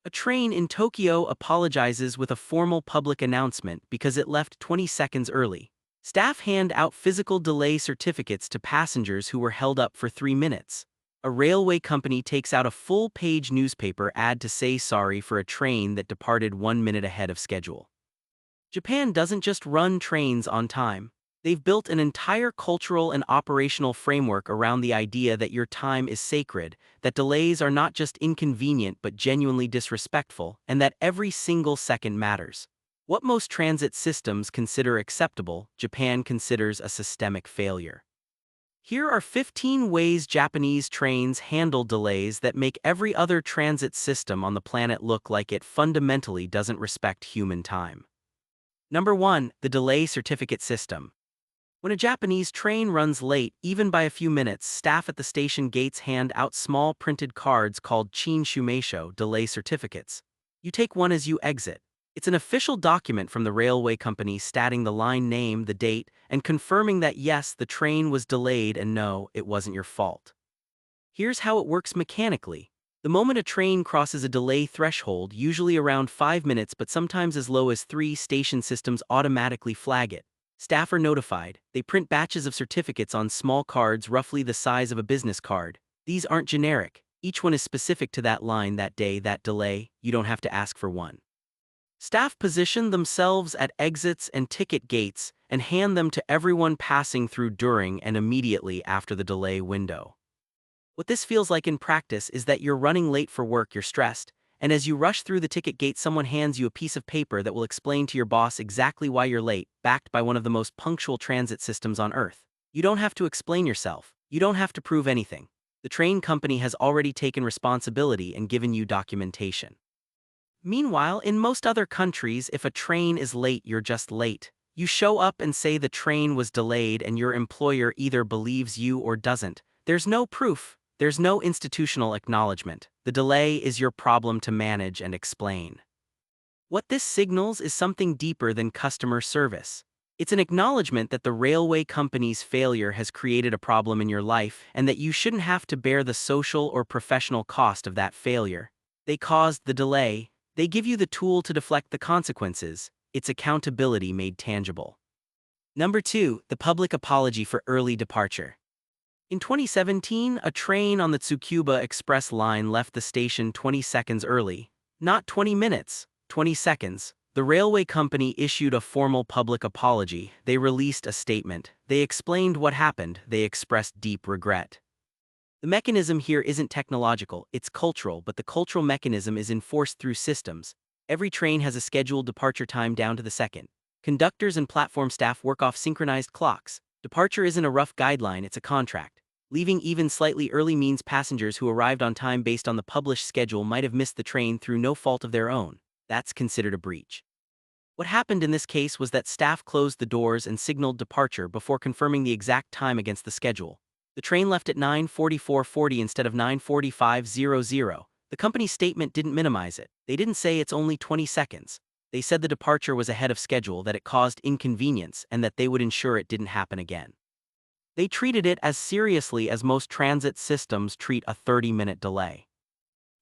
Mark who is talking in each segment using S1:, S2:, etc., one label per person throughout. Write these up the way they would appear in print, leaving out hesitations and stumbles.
S1: A train in Tokyo apologizes with a formal public announcement because it left 20 seconds early. Staff hand out physical delay certificates to passengers who were held up for 3 minutes. A railway company takes out a full-page newspaper ad to say sorry for a train that departed 1 minute ahead of schedule. Japan doesn't just run trains on time. They've built an entire cultural and operational framework around the idea that your time is sacred, that delays are not just inconvenient but genuinely disrespectful, and that every single second matters. What most transit systems consider acceptable, Japan considers a systemic failure. Here are 15 ways Japanese trains handle delays that make every other transit system on the planet look like it fundamentally doesn't respect human time. Number 1. The Delay Certificate System. When a Japanese train runs late, even by a few minutes, staff at the station gates hand out small printed cards called Chin Shumeisho delay certificates. You take one as you exit. It's an official document from the railway company stating the line name, the date, and confirming that yes, the train was delayed and no, it wasn't your fault. Here's how it works mechanically. The moment a train crosses a delay threshold, usually around 5 minutes but sometimes as low as 3, station systems automatically flag it. Staff are notified. They print batches of certificates on small cards roughly the size of a business card. These aren't generic. Each one is specific to that line, that day, that delay. You don't have to ask for one. Staff position themselves at exits and ticket gates and hand them to everyone passing through during and immediately after the delay window. What this feels like in practice is that you're running late for work, you're stressed, and as you rush through the ticket gate, someone hands you a piece of paper that will explain to your boss exactly why you're late, backed by one of the most punctual transit systems on Earth. You don't have to explain yourself. You don't have to prove anything. The train company has already taken responsibility and given you documentation. Meanwhile, in most other countries, if a train is late, you're just late. You show up and say the train was delayed and your employer either believes you or doesn't. There's no proof. There's no institutional acknowledgement. The delay is your problem to manage and explain. What this signals is something deeper than customer service. It's an acknowledgement that the railway company's failure has created a problem in your life and that you shouldn't have to bear the social or professional cost of that failure. They caused the delay. They give you the tool to deflect the consequences. It's accountability made tangible. Number 2. The public apology for early departure. In 2017, a train on the Tsukuba Express line left the station 20 seconds early. Not 20 minutes, 20 seconds. The railway company issued a formal public apology. They released a statement. They explained what happened. They expressed deep regret. The mechanism here isn't technological, it's cultural, but the cultural mechanism is enforced through systems. Every train has a scheduled departure time down to the second. Conductors and platform staff work off synchronized clocks. Departure isn't a rough guideline, it's a contract. Leaving even slightly early means passengers who arrived on time based on the published schedule might have missed the train through no fault of their own. That's considered a breach. What happened in this case was that staff closed the doors and signaled departure before confirming the exact time against the schedule. The train left at 9:44:40 instead of 9:45:00. The company's statement didn't minimize it. They didn't say it's only 20 seconds. They said the departure was ahead of schedule, that it caused inconvenience, and that they would ensure it didn't happen again. They treated it as seriously as most transit systems treat a 30-minute delay.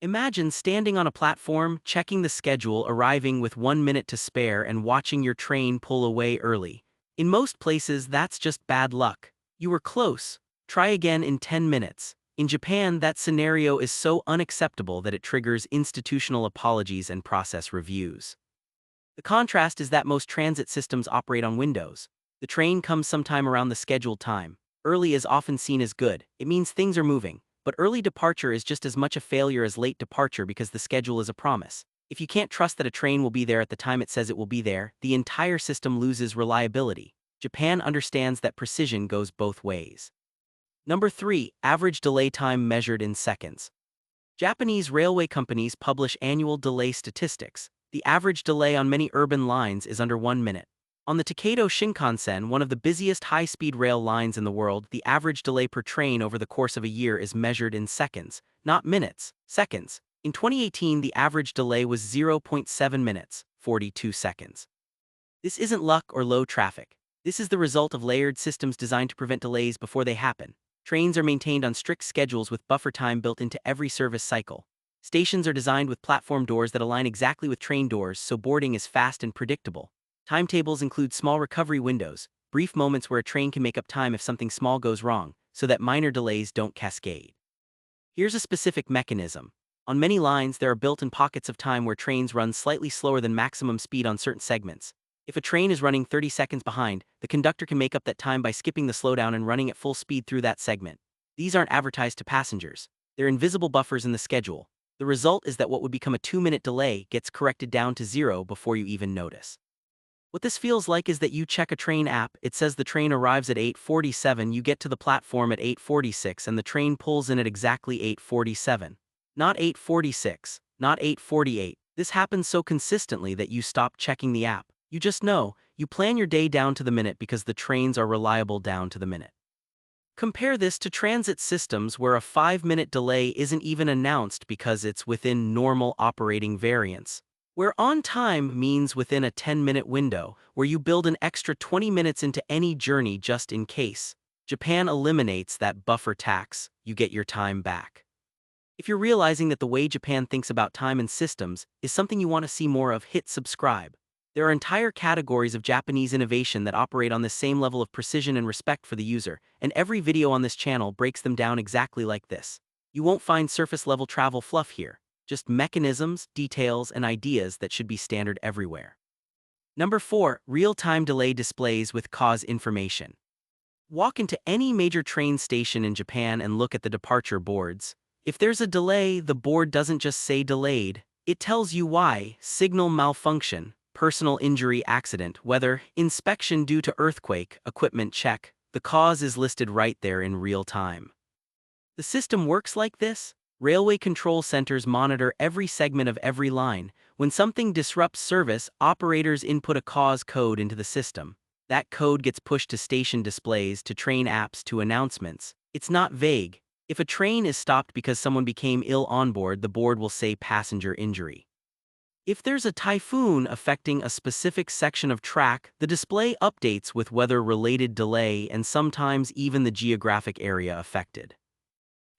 S1: Imagine standing on a platform, checking the schedule, arriving with 1 minute to spare, and watching your train pull away early. In most places, that's just bad luck. You were close. Try again in 10 minutes. In Japan, that scenario is so unacceptable that it triggers institutional apologies and process reviews. The contrast is that most transit systems operate on windows. The train comes sometime around the scheduled time. Early is often seen as good. It means things are moving. But early departure is just as much a failure as late departure because the schedule is a promise. If you can't trust that a train will be there at the time it says it will be there, the entire system loses reliability. Japan understands that precision goes both ways. Number 3. Average delay time measured in seconds. Japanese railway companies publish annual delay statistics. The average delay on many urban lines is under 1 minute. On the Tokaido Shinkansen, one of the busiest high-speed rail lines in the world, the average delay per train over the course of a year is measured in seconds, not minutes, seconds. In 2018, the average delay was 0.7 minutes, 42 seconds. This isn't luck or low traffic. This is the result of layered systems designed to prevent delays before they happen. Trains are maintained on strict schedules with buffer time built into every service cycle. Stations are designed with platform doors that align exactly with train doors, so boarding is fast and predictable. Timetables include small recovery windows, brief moments where a train can make up time if something small goes wrong, so that minor delays don't cascade. Here's a specific mechanism. On many lines, there are built-in pockets of time where trains run slightly slower than maximum speed on certain segments. If a train is running 30 seconds behind, the conductor can make up that time by skipping the slowdown and running at full speed through that segment. These aren't advertised to passengers. They're invisible buffers in the schedule. The result is that what would become a 2-minute delay gets corrected down to 0 before you even notice. What this feels like is that you check a train app, it says the train arrives at 8:47, you get to the platform at 8:46, and the train pulls in at exactly 8:47. Not 8:46, not 8:48. This happens so consistently that you stop checking the app. You just know, you plan your day down to the minute because the trains are reliable down to the minute. Compare this to transit systems where a 5-minute delay isn't even announced because it's within normal operating variance. Where on time means within a 10-minute window, where you build an extra 20 minutes into any journey just in case. Japan eliminates that buffer tax, you get your time back. If you're realizing that the way Japan thinks about time and systems is something you want to see more of, hit subscribe. There are entire categories of Japanese innovation that operate on the same level of precision and respect for the user, and every video on this channel breaks them down exactly like this. You won't find surface-level travel fluff here, just mechanisms, details, and ideas that should be standard everywhere. Number 4. Real-time delay displays with cause information. Walk into any major train station in Japan and look at the departure boards. If there's a delay, the board doesn't just say delayed. It tells you why: signal malfunction, personal injury accident, weather, inspection due to earthquake, equipment check. The cause is listed right there in real time. The system works like this. Railway control centers monitor every segment of every line. When something disrupts service, operators input a cause code into the system. That code gets pushed to station displays, to train apps, to announcements. It's not vague. If a train is stopped because someone became ill on board, the board will say passenger injury. If there's a typhoon affecting a specific section of track, the display updates with weather-related delay and sometimes even the geographic area affected.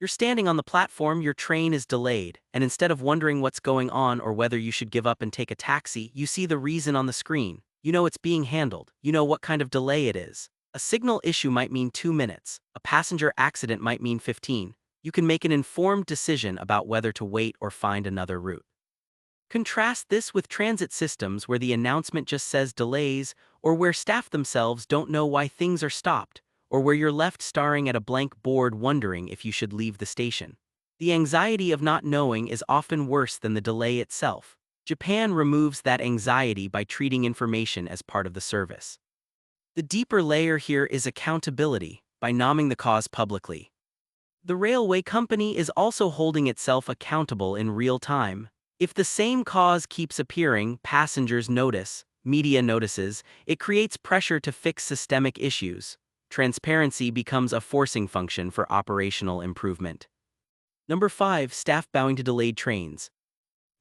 S1: You're standing on the platform, your train is delayed, and instead of wondering what's going on or whether you should give up and take a taxi, you see the reason on the screen. You know it's being handled. You know what kind of delay it is. A signal issue might mean 2 minutes. A passenger accident might mean 15. You can make an informed decision about whether to wait or find another route. Contrast this with transit systems where the announcement just says delays, or where staff themselves don't know why things are stopped, or where you're left staring at a blank board wondering if you should leave the station. The anxiety of not knowing is often worse than the delay itself. Japan removes that anxiety by treating information as part of the service. The deeper layer here is accountability, by naming the cause publicly. The railway company is also holding itself accountable in real time. If the same cause keeps appearing, passengers notice, media notices, it creates pressure to fix systemic issues. Transparency becomes a forcing function for operational improvement. Number 5. Staff bowing to delayed trains.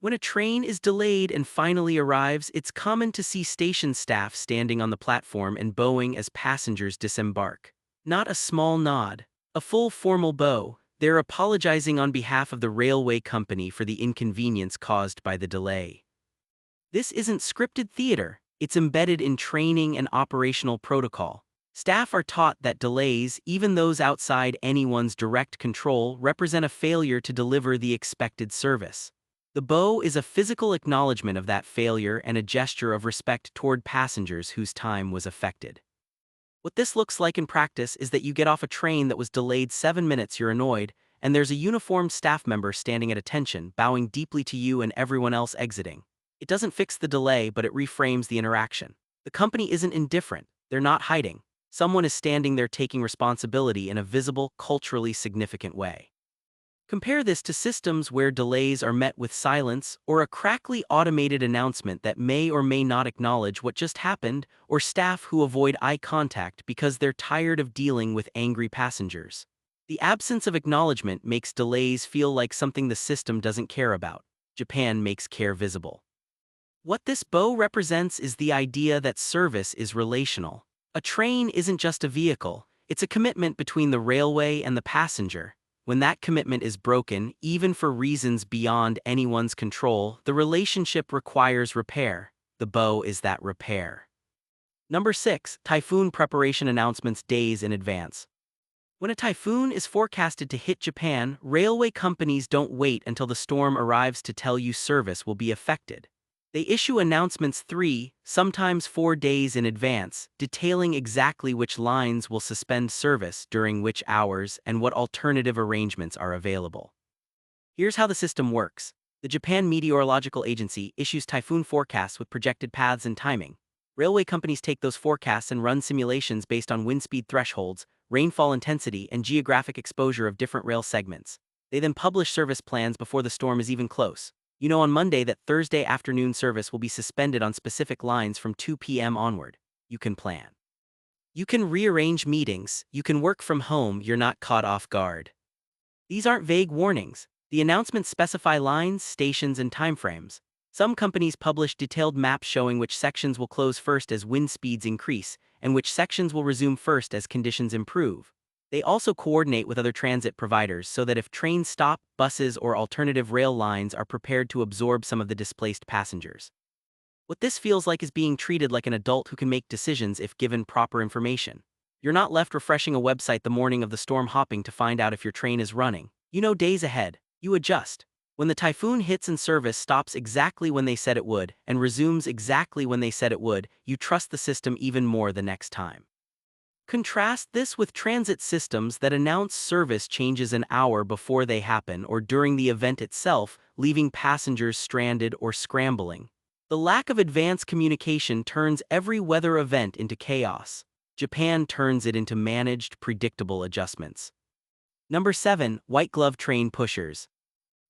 S1: When a train is delayed and finally arrives, it's common to see station staff standing on the platform and bowing as passengers disembark. Not a small nod, a full formal bow. They're apologizing on behalf of the railway company for the inconvenience caused by the delay. This isn't scripted theater, it's embedded in training and operational protocol. Staff are taught that delays, even those outside anyone's direct control, represent a failure to deliver the expected service. The bow is a physical acknowledgement of that failure and a gesture of respect toward passengers whose time was affected. What this looks like in practice is that you get off a train that was delayed 7 minutes, you're annoyed, and there's a uniformed staff member standing at attention, bowing deeply to you and everyone else exiting. It doesn't fix the delay, but it reframes the interaction. The company isn't indifferent, they're not hiding. Someone is standing there taking responsibility in a visible, culturally significant way. Compare this to systems where delays are met with silence, or a crackly automated announcement that may or may not acknowledge what just happened, or staff who avoid eye contact because they're tired of dealing with angry passengers. The absence of acknowledgement makes delays feel like something the system doesn't care about. Japan makes care visible. What this bow represents is the idea that service is relational. A train isn't just a vehicle, it's a commitment between the railway and the passenger. When that commitment is broken, even for reasons beyond anyone's control, the relationship requires repair. The bow is that repair. Number 6. Typhoon preparation announcements days in advance. When a typhoon is forecasted to hit Japan, railway companies don't wait until the storm arrives to tell you service will be affected. They issue announcements 3, sometimes 4 days in advance, detailing exactly which lines will suspend service during which hours and what alternative arrangements are available. Here's how the system works. The Japan Meteorological Agency issues typhoon forecasts with projected paths and timing. Railway companies take those forecasts and run simulations based on wind speed thresholds, rainfall intensity, and geographic exposure of different rail segments. They then publish service plans before the storm is even close. You know on Monday that Thursday afternoon service will be suspended on specific lines from 2 p.m. onward. You can plan. You can rearrange meetings, you can work from home, you're not caught off guard. These aren't vague warnings. The announcements specify lines, stations, and timeframes. Some companies publish detailed maps showing which sections will close first as wind speeds increase, and which sections will resume first as conditions improve. They also coordinate with other transit providers so that if trains stop, buses or alternative rail lines are prepared to absorb some of the displaced passengers. What this feels like is being treated like an adult who can make decisions if given proper information. You're not left refreshing a website the morning of the storm hopping to find out if your train is running. You know days ahead. You adjust. When the typhoon hits and service stops exactly when they said it would and resumes exactly when they said it would, you trust the system even more the next time. Contrast this with transit systems that announce service changes an hour before they happen or during the event itself, leaving passengers stranded or scrambling. The lack of advance communication turns every weather event into chaos. Japan turns it into managed, predictable adjustments. Number 7. White glove train pushers.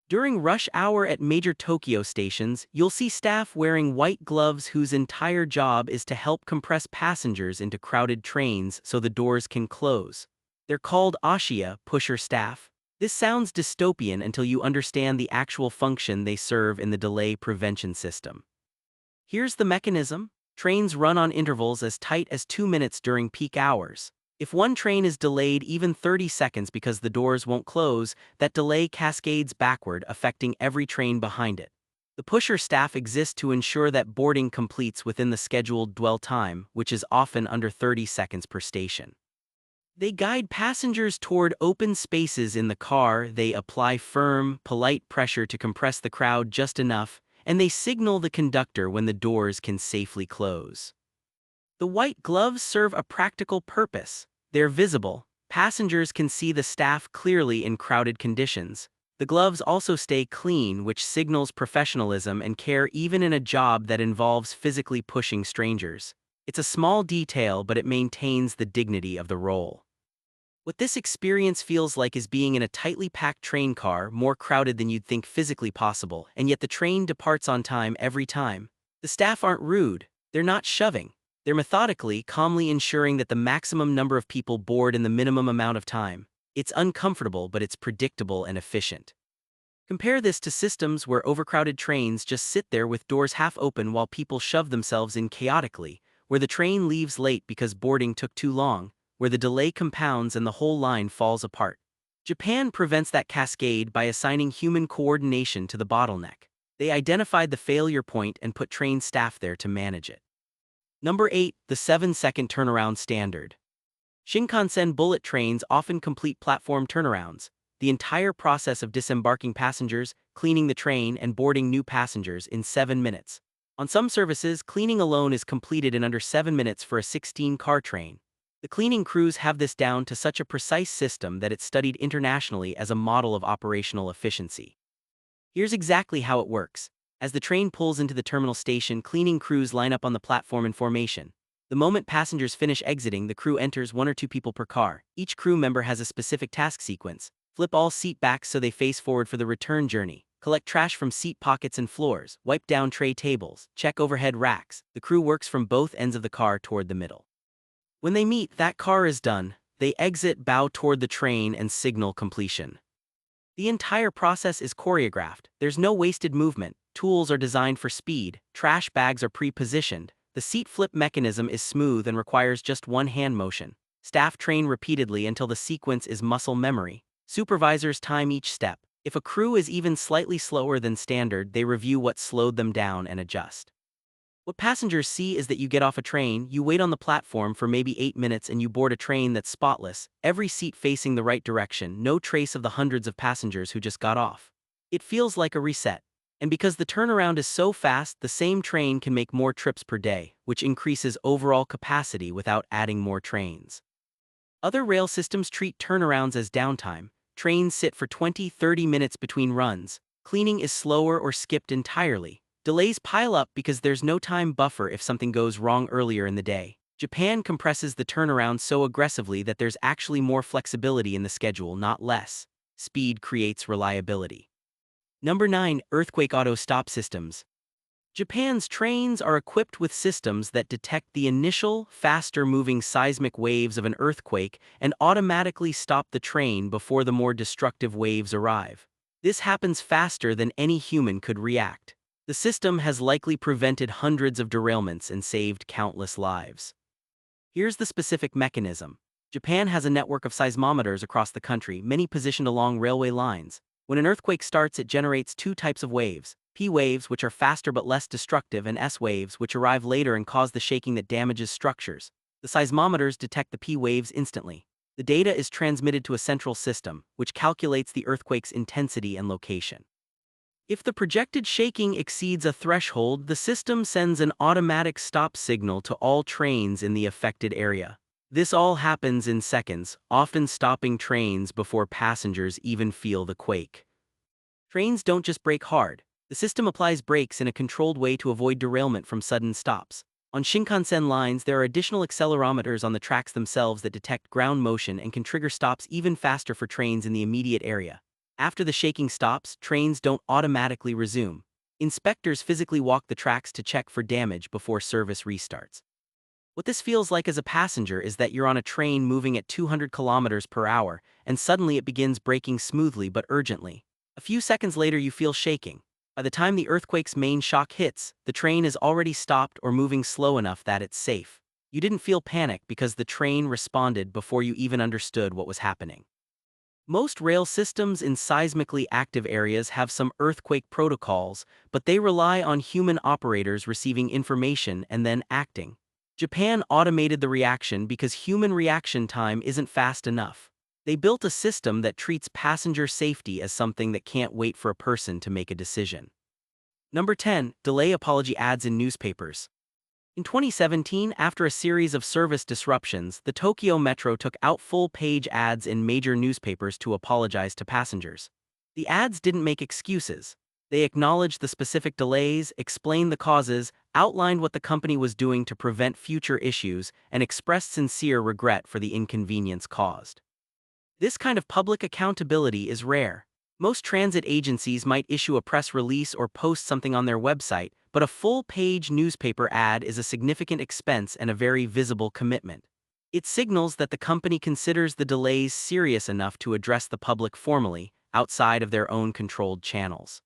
S1: During rush hour at major Tokyo stations, you'll see staff wearing white gloves whose entire job is to help compress passengers into crowded trains so the doors can close. They're called Ashiya, pusher staff. This sounds dystopian until you understand the actual function they serve in the delay prevention system. Here's the mechanism. Trains run on intervals as tight as 2 minutes during peak hours. If one train is delayed even 30 seconds because the doors won't close, that delay cascades backward, affecting every train behind it. The pusher staff exists to ensure that boarding completes within the scheduled dwell time, which is often under 30 seconds per station. They guide passengers toward open spaces in the car, they apply firm, polite pressure to compress the crowd just enough, and they signal the conductor when the doors can safely close. The white gloves serve a practical purpose. They're visible. Passengers can see the staff clearly in crowded conditions. The gloves also stay clean, which signals professionalism and care even in a job that involves physically pushing strangers. It's a small detail, but it maintains the dignity of the role. What this experience feels like is being in a tightly packed train car, more crowded than you'd think physically possible, and yet the train departs on time every time. The staff aren't rude. They're not shoving. They're methodically, calmly ensuring that the maximum number of people board in the minimum amount of time. It's uncomfortable, but it's predictable and efficient. Compare this to systems where overcrowded trains just sit there with doors half open while people shove themselves in chaotically, where the train leaves late because boarding took too long, where the delay compounds and the whole line falls apart. Japan prevents that cascade by assigning human coordination to the bottleneck. They identified the failure point and put trained staff there to manage it. Number 8. The 7-second turnaround standard. Shinkansen bullet trains often complete platform turnarounds, the entire process of disembarking passengers, cleaning the train, and boarding new passengers in 7 minutes. On some services, cleaning alone is completed in under 7 minutes for a 16-car train. The cleaning crews have this down to such a precise system that it's studied internationally as a model of operational efficiency. Here's exactly how it works. As the train pulls into the terminal station, cleaning crews line up on the platform in formation. The moment passengers finish exiting, the crew enters 1 or 2 people per car. Each crew member has a specific task sequence. Flip all seat backs so they face forward for the return journey. Collect trash from seat pockets and floors. Wipe down tray tables. Check overhead racks. The crew works from both ends of the car toward the middle. When they meet, that car is done. They exit, bow toward the train, and signal completion. The entire process is choreographed. There's no wasted movement. Tools are designed for speed. Trash bags are pre-positioned. The seat flip mechanism is smooth and requires just one hand motion. Staff train repeatedly until the sequence is muscle memory. Supervisors time each step. If a crew is even slightly slower than standard, they review what slowed them down and adjust. What passengers see is that you get off a train, you wait on the platform for maybe 8 minutes, and you board a train that's spotless, every seat facing the right direction, no trace of the hundreds of passengers who just got off. It feels like a reset. And because the turnaround is so fast, the same train can make more trips per day, which increases overall capacity without adding more trains. Other rail systems treat turnarounds as downtime. Trains sit for 20–30 minutes between runs. Cleaning is slower or skipped entirely. Delays pile up because there's no time buffer if something goes wrong earlier in the day. Japan compresses the turnaround so aggressively that there's actually more flexibility in the schedule, not less. Speed creates reliability. Number 9. Earthquake Auto Stop Systems. Japan's trains are equipped with systems that detect the initial, faster-moving seismic waves of an earthquake and automatically stop the train before the more destructive waves arrive. This happens faster than any human could react. The system has likely prevented hundreds of derailments and saved countless lives. Here's the specific mechanism. Japan has a network of seismometers across the country, many positioned along railway lines. When an earthquake starts, it generates two types of waves: P waves, which are faster but less destructive, and S waves, which arrive later and cause the shaking that damages structures. The seismometers detect the P waves instantly. The data is transmitted to a central system, which calculates the earthquake's intensity and location. If the projected shaking exceeds a threshold, the system sends an automatic stop signal to all trains in the affected area. This all happens in seconds, often stopping trains before passengers even feel the quake. Trains don't just brake hard. The system applies brakes in a controlled way to avoid derailment from sudden stops. On Shinkansen lines, there are additional accelerometers on the tracks themselves that detect ground motion and can trigger stops even faster for trains in the immediate area. After the shaking stops, trains don't automatically resume. Inspectors physically walk the tracks to check for damage before service restarts. What this feels like as a passenger is that you're on a train moving at 200 kilometers per hour, and suddenly it begins braking smoothly but urgently. A few seconds later, you feel shaking. By the time the earthquake's main shock hits, the train is already stopped or moving slow enough that it's safe. You didn't feel panic because the train responded before you even understood what was happening. Most rail systems in seismically active areas have some earthquake protocols, but they rely on human operators receiving information and then acting. Japan automated the reaction because human reaction time isn't fast enough. They built a system that treats passenger safety as something that can't wait for a person to make a decision. Number 10. Delay apology ads in newspapers. In 2017, after a series of service disruptions, the Tokyo Metro took out full-page ads in major newspapers to apologize to passengers. The ads didn't make excuses. They acknowledged the specific delays, explained the causes, outlined what the company was doing to prevent future issues, and expressed sincere regret for the inconvenience caused. This kind of public accountability is rare. Most transit agencies might issue a press release or post something on their website, but a full-page newspaper ad is a significant expense and a very visible commitment. It signals that the company considers the delays serious enough to address the public formally, outside of their own controlled channels.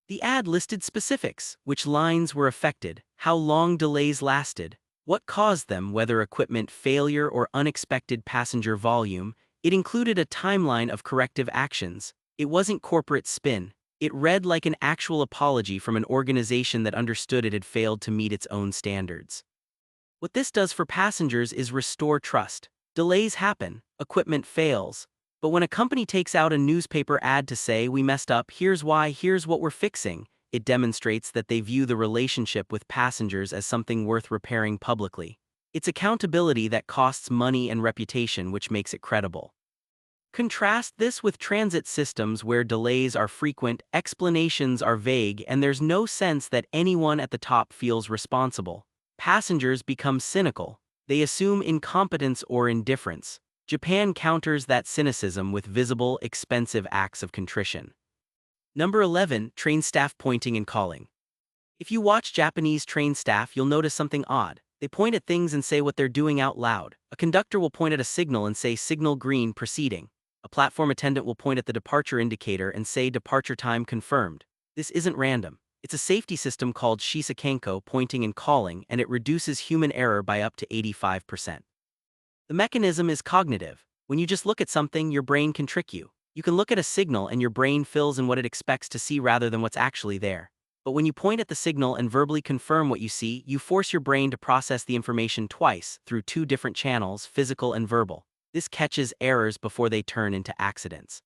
S1: The ad listed specifics: which lines were affected, how long delays lasted, what caused them, whether equipment failure or unexpected passenger volume. It included a timeline of corrective actions. It wasn't corporate spin. It read like an actual apology from an organization that understood it had failed to meet its own standards. What this does for passengers is restore trust. Delays happen, equipment fails. But when a company takes out a newspaper ad to say, "We messed up, here's why, here's what we're fixing," it demonstrates that they view the relationship with passengers as something worth repairing publicly. It's accountability that costs money and reputation, which makes it credible. Contrast this with transit systems where delays are frequent, explanations are vague, and there's no sense that anyone at the top feels responsible. Passengers become cynical. They assume incompetence or indifference. Japan counters that cynicism with visible, expensive acts of contrition. Number 11. Train staff pointing and calling. If you watch Japanese train staff, you'll notice something odd. They point at things and say what they're doing out loud. A conductor will point at a signal and say "signal green, proceeding." A platform attendant will point at the departure indicator and say "departure time confirmed." This isn't random. It's a safety system called Shisakenko, pointing and calling, and it reduces human error by up to 85%. The mechanism is cognitive. When you just look at something, your brain can trick you. You can look at a signal and your brain fills in what it expects to see rather than what's actually there. But when you point at the signal and verbally confirm what you see, you force your brain to process the information twice through two different channels, physical and verbal. This catches errors before they turn into accidents.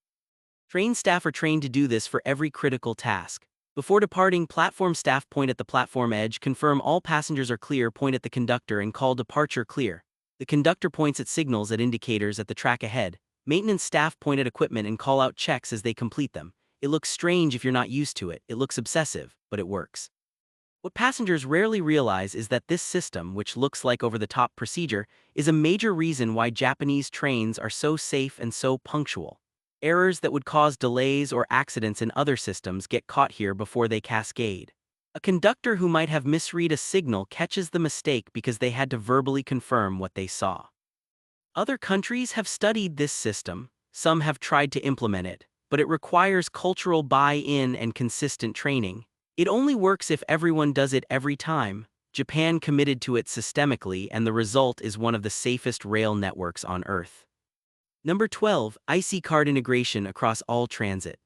S1: Train staff are trained to do this for every critical task. Before departing, platform staff point at the platform edge, confirm all passengers are clear, point at the conductor and call departure clear. The conductor points at signals at indicators at the track ahead. Maintenance staff point at equipment and call out checks as they complete them. It looks strange if you're not used to it, it looks obsessive, but it works. What passengers rarely realize is that this system, which looks like over-the-top procedure, is a major reason why Japanese trains are so safe and so punctual. Errors that would cause delays or accidents in other systems get caught here before they cascade. A conductor who might have misread a signal catches the mistake because they had to verbally confirm what they saw. Other countries have studied this system, some have tried to implement it, but it requires cultural buy-in and consistent training. It only works if everyone does it every time. Japan committed to it systemically, and the result is one of the safest rail networks on Earth. Number 12. IC card integration across all transit.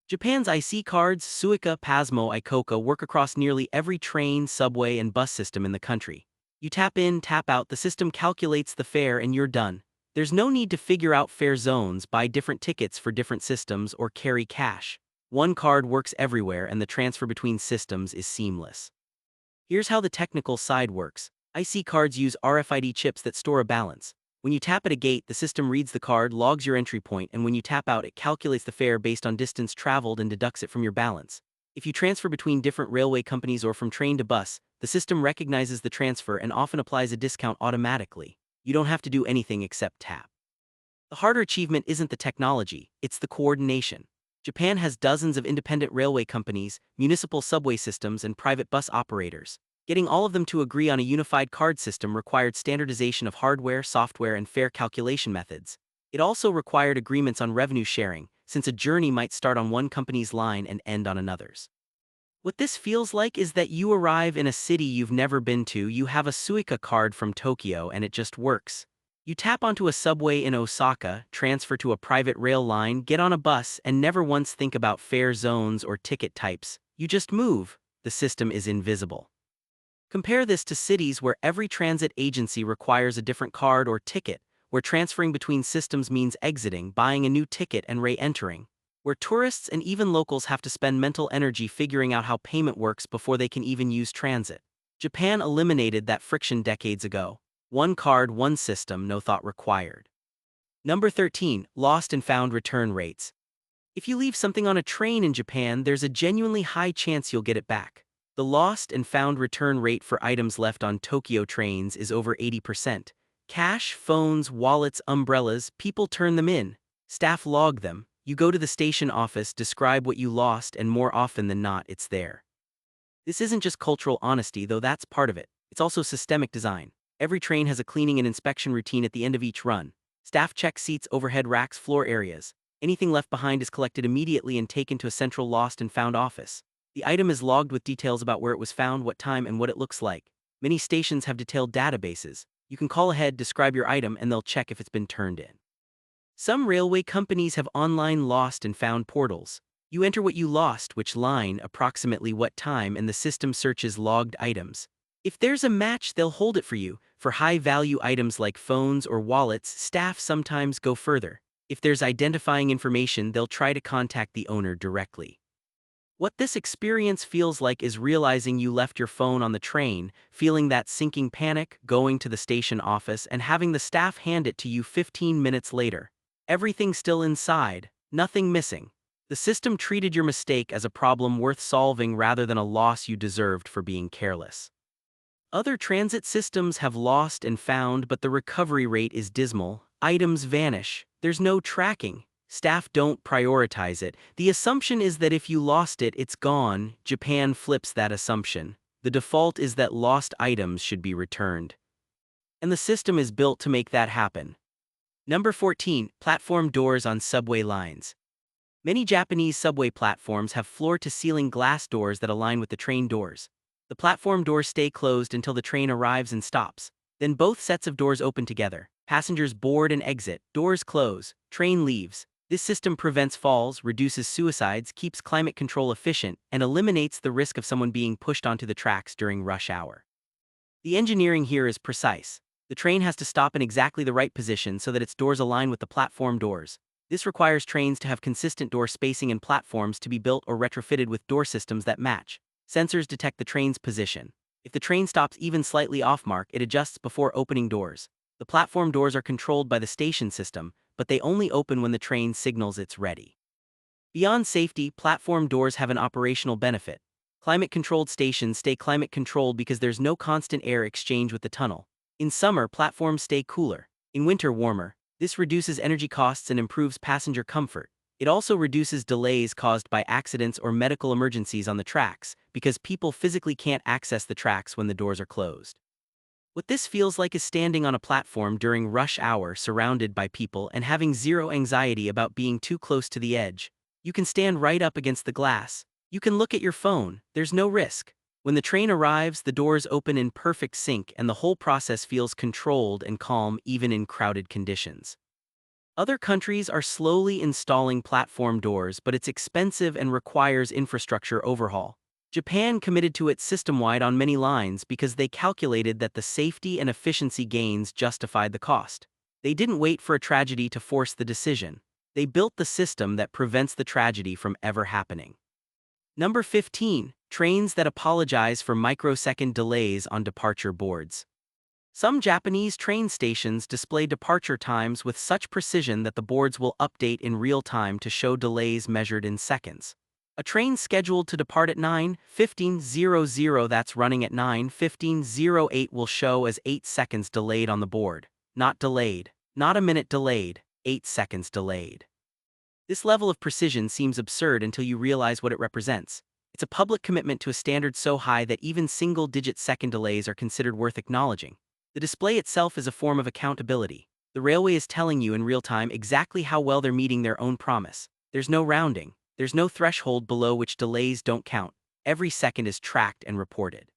S1: Japan's IC cards, Suica, Pasmo, Icoca, work across nearly every train, subway, and bus system in the country. You tap in, tap out, the system calculates the fare and you're done. There's no need to figure out fare zones, buy different tickets for different systems, or carry cash. One card works everywhere and the transfer between systems is seamless. Here's how the technical side works. IC cards use RFID chips that store a balance. When you tap at a gate, the system reads the card, logs your entry point, and when you tap out, it calculates the fare based on distance traveled and deducts it from your balance. If you transfer between different railway companies or from train to bus, the system recognizes the transfer and often applies a discount automatically. You don't have to do anything except tap. The harder achievement isn't the technology, it's the coordination. Japan has dozens of independent railway companies, municipal subway systems, and private bus operators. Getting all of them to agree on a unified card system required standardization of hardware, software, and fare calculation methods. It also required agreements on revenue sharing, since a journey might start on one company's line and end on another's. What this feels like is that you arrive in a city you've never been to, you have a Suica card from Tokyo, and it just works. You tap onto a subway in Osaka, transfer to a private rail line, get on a bus, and never once think about fare zones or ticket types. You just move. The system is invisible. Compare this to cities where every transit agency requires a different card or ticket, where transferring between systems means exiting, buying a new ticket, and re-entering, where tourists and even locals have to spend mental energy figuring out how payment works before they can even use transit. Japan eliminated that friction decades ago. One card, one system, no thought required. Number 13. Lost and found return rates. If you leave something on a train in Japan, there's a genuinely high chance you'll get it back. The lost and found return rate for items left on Tokyo trains is over 80%. Cash, phones, wallets, umbrellas, people turn them in. Staff log them. You go to the station office, describe what you lost, and more often than not, it's there. This isn't just cultural honesty, though that's part of it. It's also systemic design. Every train has a cleaning and inspection routine at the end of each run. Staff check seats, overhead racks, floor areas. Anything left behind is collected immediately and taken to a central lost and found office. The item is logged with details about where it was found, what time, and what it looks like. Many stations have detailed databases. You can call ahead, describe your item, and they'll check if it's been turned in. Some railway companies have online lost and found portals. You enter what you lost, which line, approximately what time, and the system searches logged items. If there's a match, they'll hold it for you. For high-value items like phones or wallets, staff sometimes go further. If there's identifying information, they'll try to contact the owner directly. What this experience feels like is realizing you left your phone on the train, feeling that sinking panic, going to the station office, and having the staff hand it to you 15 minutes later. Everything still inside, nothing missing. The system treated your mistake as a problem worth solving rather than a loss you deserved for being careless. Other transit systems have lost and found, but the recovery rate is dismal. Items vanish. There's no tracking. Staff don't prioritize it. The assumption is that if you lost it, it's gone. Japan flips that assumption. The default is that lost items should be returned. And the system is built to make that happen. Number 14. Platform doors on subway lines. Many Japanese subway platforms have floor-to-ceiling glass doors that align with the train doors. The platform doors stay closed until the train arrives and stops. Then both sets of doors open together. Passengers board and exit, doors close, train leaves. This system prevents falls, reduces suicides, keeps climate control efficient, and eliminates the risk of someone being pushed onto the tracks during rush hour. The engineering here is precise. The train has to stop in exactly the right position so that its doors align with the platform doors. This requires trains to have consistent door spacing and platforms to be built or retrofitted with door systems that match. Sensors detect the train's position. If the train stops even slightly off mark, it adjusts before opening doors. The platform doors are controlled by the station system, but they only open when the train signals it's ready. Beyond safety, platform doors have an operational benefit. Climate-controlled stations stay climate-controlled because there's no constant air exchange with the tunnel. In summer, platforms stay cooler. In winter, warmer. This reduces energy costs and improves passenger comfort. It also reduces delays caused by accidents or medical emergencies on the tracks, because people physically can't access the tracks when the doors are closed. What this feels like is standing on a platform during rush hour surrounded by people and having zero anxiety about being too close to the edge. You can stand right up against the glass. You can look at your phone, there's no risk. When the train arrives, the doors open in perfect sync and the whole process feels controlled and calm even in crowded conditions. Other countries are slowly installing platform doors, but it's expensive and requires infrastructure overhaul. Japan committed to it system-wide on many lines because they calculated that the safety and efficiency gains justified the cost. They didn't wait for a tragedy to force the decision. They built the system that prevents the tragedy from ever happening. Number 15. Trains that apologize for microsecond delays on departure boards. Some Japanese train stations display departure times with such precision that the boards will update in real time to show delays measured in seconds. A train scheduled to depart at 9:15:00 that's running at 9:15:08 will show as 8 seconds delayed on the board. Not delayed. Not a minute delayed. 8 seconds delayed. This level of precision seems absurd until you realize what it represents. It's a public commitment to a standard so high that even single-digit second delays are considered worth acknowledging. The display itself is a form of accountability. The railway is telling you in real time exactly how well they're meeting their own promise. There's no rounding. There's no threshold below which delays don't count. Every second is tracked and reported.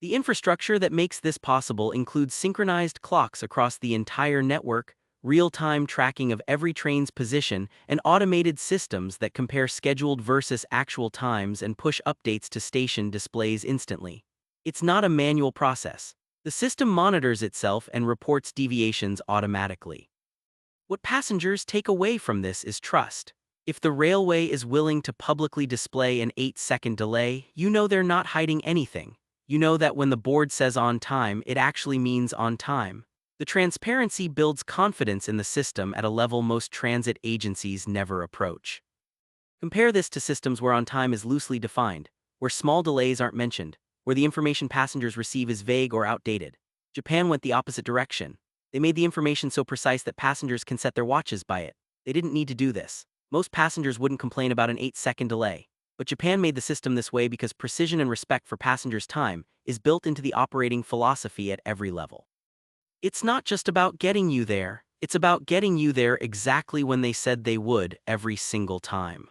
S1: The infrastructure that makes this possible includes synchronized clocks across the entire network, real-time tracking of every train's position, and automated systems that compare scheduled versus actual times and push updates to station displays instantly. It's not a manual process. The system monitors itself and reports deviations automatically. What passengers take away from this is trust. If the railway is willing to publicly display an 8-second delay, you know they're not hiding anything. You know that when the board says on time, it actually means on time. The transparency builds confidence in the system at a level most transit agencies never approach. Compare this to systems where on time is loosely defined, where small delays aren't mentioned, where the information passengers receive is vague or outdated. Japan went the opposite direction. They made the information so precise that passengers can set their watches by it. They didn't need to do this. Most passengers wouldn't complain about an 8-second delay. But Japan made the system this way because precision and respect for passengers' time is built into the operating philosophy at every level. It's not just about getting you there, it's about getting you there exactly when they said they would every single time.